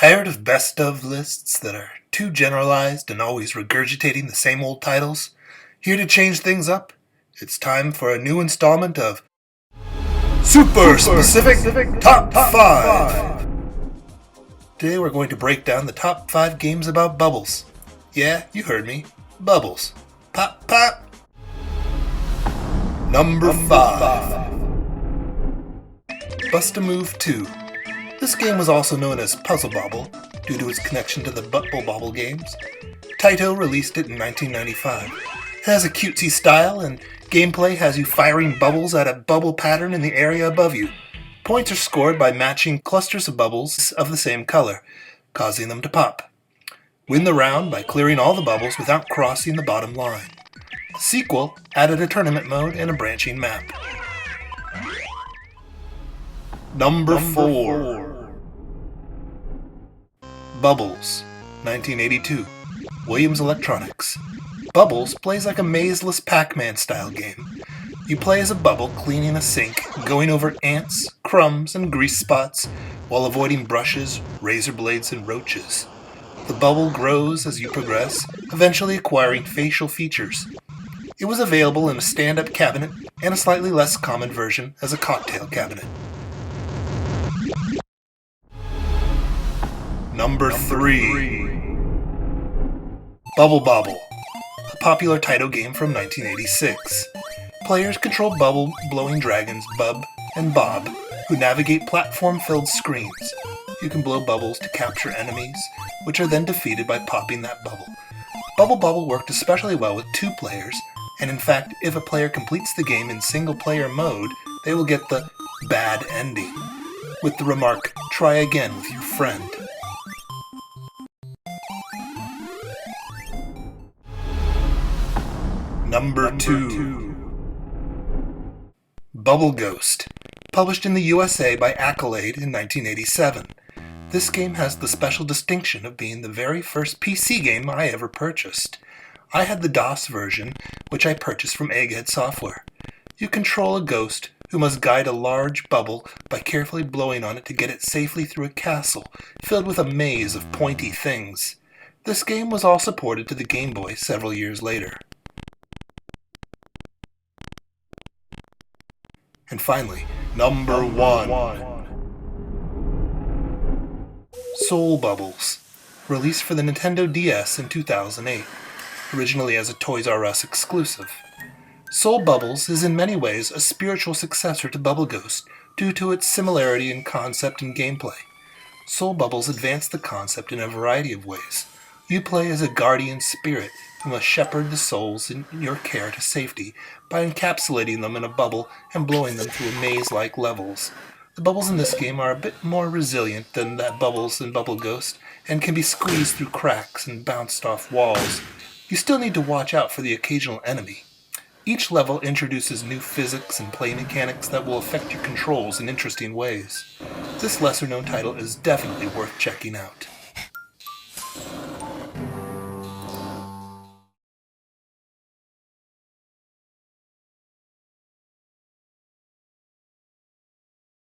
Tired of best of lists that are too generalized and always regurgitating the same old titles? Here to change things up? It's time for a new installment of Super Specific Top 5! Today we're going to break down the top 5 games about bubbles. Yeah, you heard me. Bubbles. Pop, pop! Number 5. Bust-A-Move 2. This game was also known as Puzzle Bobble, due to its connection to the Bubble Bobble games. Taito released it in 1995. It has a cutesy style, and gameplay has you firing bubbles at a bubble pattern in the area above you. Points are scored by matching clusters of bubbles of the same color, causing them to pop. Win the round by clearing all the bubbles without crossing the bottom line. The sequel added a tournament mode and a branching map. Number 4. Bubbles, 1982. Williams Electronics. Bubbles plays like a mazeless Pac-Man style game. You play as a bubble cleaning a sink, going over ants, crumbs, and grease spots, while avoiding brushes, razor blades, and roaches. The bubble grows as you progress, eventually acquiring facial features. It was available in a stand-up cabinet and a slightly less common version as a cocktail cabinet. Number 3. Bubble Bobble, a popular Taito game from 1986. Players control bubble-blowing dragons Bub and Bob, who navigate platform-filled screens. You can blow bubbles to capture enemies, which are then defeated by popping that bubble. Bubble Bobble worked especially well with 2 players, and in fact, if a player completes the game in single-player mode, they will get the bad ending, with the remark, "Try again with your friend." Number 2. Bubble Ghost, published in the USA by Accolade in 1987. This game has the special distinction of being the very first PC game I ever purchased. I had the DOS version, which I purchased from Egghead Software. You control a ghost who must guide a large bubble by carefully blowing on it to get it safely through a castle filled with a maze of pointy things. This game was also ported to the Game Boy several years later. And finally, number 1. Soul Bubbles, released for the Nintendo DS in 2008, originally as a Toys R Us exclusive. Soul Bubbles is in many ways a spiritual successor to Bubble Ghost due to its similarity in concept and gameplay. Soul Bubbles advanced the concept in a variety of ways. You play as a guardian spirit who must shepherd the souls in your care to safety by encapsulating them in a bubble and blowing them through maze-like levels. The bubbles in this game are a bit more resilient than the bubbles in Bubble Ghost and can be squeezed through cracks and bounced off walls. You still need to watch out for the occasional enemy. Each level introduces new physics and play mechanics that will affect your controls in interesting ways. This lesser-known title is definitely worth checking out.